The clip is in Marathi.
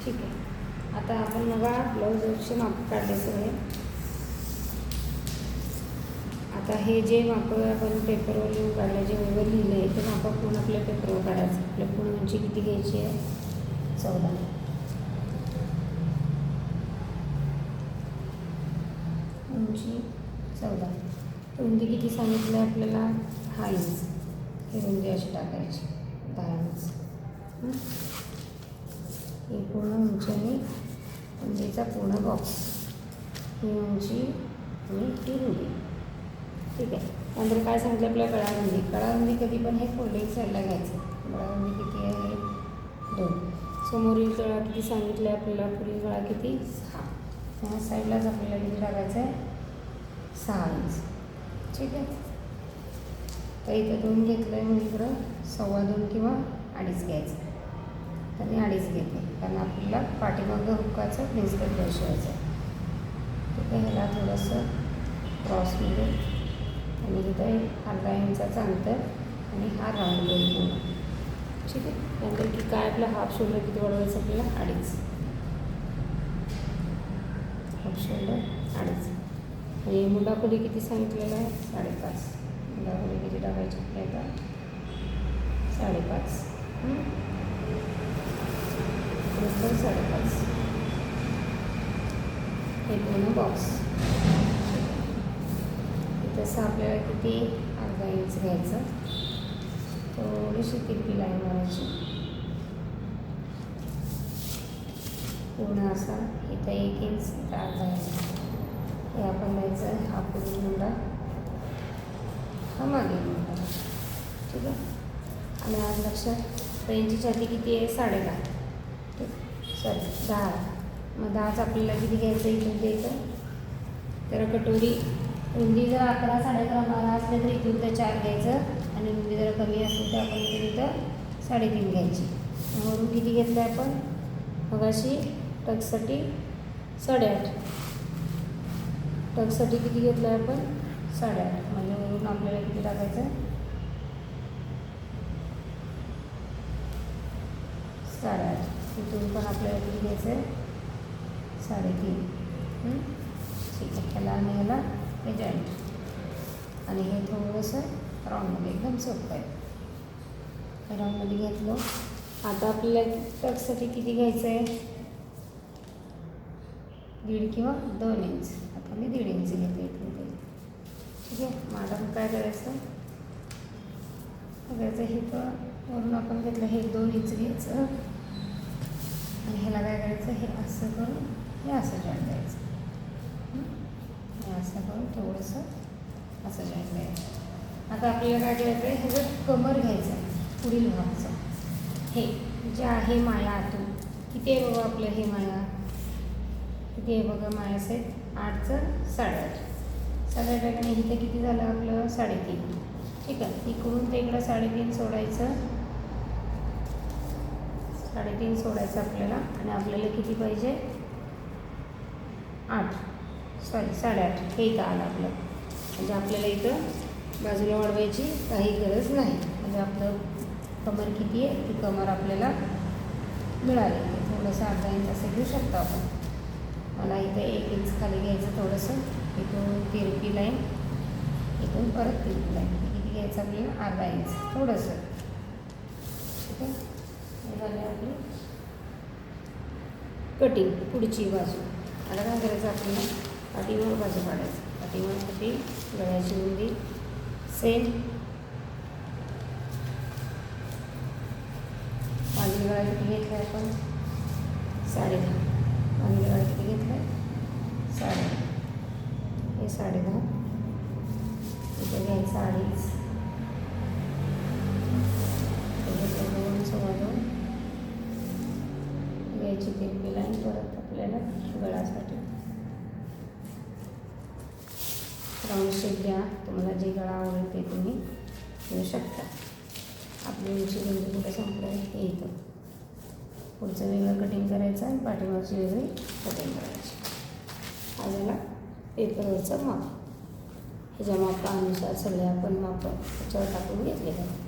ठीक आहे. आता आपण बघा ब्लाऊजचे माप काढले सगळे. आता हे जे माप आपण पेपरवर लिहून काढले, जे वगैरे लिहिले आहे ते माप पूर्ण आपल्या पेपरवर काढायचं. आपल्या पूर्ण उंची किती घ्यायची आहे? 14. उंची 14. रुंदी किती सांगितलं आहे आपल्याला? 10 इंच. ही रुंदी अशी टाकायची 10 इंच. ही पूर्ण उंची आणि रुंदीचा पूर्ण बॉक्स. ही उंची आणि ही रुंदी. ठीक आहे. नंतर काय सांगितलं आपल्या गळारुंदी. गळारुंदी कधी पण हे फोल्डिंग साईडला घ्यायचं. गळारुंदी किती आहे? 2. समोरील गळा किती सांगितलं आहे आपल्याला? पुढील गळा किती? 6. ह्या साईडलाच आपल्याला किती टाकायचं आहे? 6 इंच. ठीक आहे. तर इथं 2 घेतलं आहे, म्हणजे इकडं 2.25 किंवा 2.5 घ्यायचं. तर मी 2.5 घेते, कारण आपल्याला पाठीमागं हुक्काचं प्लेस कट दर्शवायचं आहे. ठीक आहे. ह्याला थोडंसं क्रॉसमध्ये आणि इथं 1/2 इंचाचं अंतर आणि हा राऊंड होईल. ठीक आहे. नंतर की काय आपला हाफ शोल्डर किती वाढवायचं आपल्याला? 2.5. Half shoulder 2.5. आणि मुंडाखोली किती सांगितलेलं आहे? 5.5. मुंडाखोली किती टाकायची आपल्याला? 5.5. 5.5. हे पूर्ण बॉक्स. तसं आपल्याला किती? 1/2 इंच घ्यायचं. थोडीशी तिरपी लाईन मारायची. पूर्ण असा इथं 1 इंच, इथं 1/2 इंच. हे आपण द्यायचं. हा पुढील मुंडा, हा मागील मुंडा. ठीक आहे. आणि आज लक्षात यांची छाती किती आहे? 10.5. सॉरी 10. मग 10च आपल्याला किती घ्यायचं इथून ते इथं? तर कटोरी रुंदी जर 11, 11.5, 12 असले तर इथून तर 4 घ्यायचं. आणि रुंदी जर कमी असली तर आपण इथं 3.5 घ्यायची. वरून किती घेतलं आहे आपण? मगाशी टक्ससाठी 8.5. टक्ससाठी किती घेतलं आहे आपण? 8.5. म्हणजे वरून आपल्याला किती टाकायचं? 8.5. इथून पण आपल्याला किती घ्यायचं आहे? 3.5. ठीक आहे. ह्याला आणि ह्याला हे जॉईंट आणि हे थोडंसं राऊंडमध्ये एकदम सोपं आहे. हे राऊंडमध्ये घेतलं. आता आपल्याला टक्ससाठी किती घ्यायचं आहे? 1.5 किंवा 2 इंच. आता मी 1.5 इंच घेते इथून ते. ठीक आहे. मग आता आपण काय करायचं? हे तर वरून आपण घेतलं, हे 2 इंच घ्यायचं आणि ह्याला काय करायचं? हे असं करून हे असं जॉईंट द्यायचं. हे असं करून थोडंसं असं जॉईंट द्यायचं. आता आपल्याला काय करायचं आहे? ह्याचं कमर घ्यायचं आहे पुढील भागाचं. हे जे आहे माया आतून किती आहे बघा आपलं? हे माया किती आहे बघा? माया सेट 8चं 8.5. 8.5 आणि इथे किती झालं आपलं? 3.5. ठीक आहे. इकडून ते इकडं 3.5 सोडायचं. 3.5 सोडायचं आपल्याला. आणि आपल्याला किती पाहिजे? 8 हे इथं आलं आपलं. म्हणजे आपल्याला इथं बाजूला वाढवायची काही गरज नाही. म्हणजे आपलं कमर किती आहे? ती कमर आपल्याला मिळाली. थोडंसं 1/2 इंच असं घेऊ शकतो आपण. मला इथं 1 इंच खाली घ्यायचं थोडंसं. इथून तिरपी लाईन, इथून परत तिरपी लाईन. किती घ्यायचं आपल्याला? 1/2 इंच थोडंसं. ठीक आहे. हे झाले आपली कटिंग पुढची बाजू. आता काय करायचं आपल्याला? पाठीमाग बाजू काढायचं. पाठीमागसाठी गळ्याची रुंदी सेम. मागील गळा किती घेतला आहे आपण? 10.5. मागील गळा किती घेतला आहे? 10.5. हे 10.5. इथे घ्यायचं 2.5. घ्यायची तिरपी लाईन परत आपल्याला गळासाठी. राऊंड शेप द्या. तुम्हाला जे गळा आवडेल ते तुम्ही घेऊ शकता. आपली उंची रुंदी कुठे संपलं आहे? हे इथं. पुढचं वेगळं कटिंग करायचं आणि पाठीमागची वेगळी कटिंग करायची. हा झाला पेपरवरचा माप. ह्याच्या मापानुसार सगळे आपण माप त्याच्यावर टाकून घेतलेलं आहे.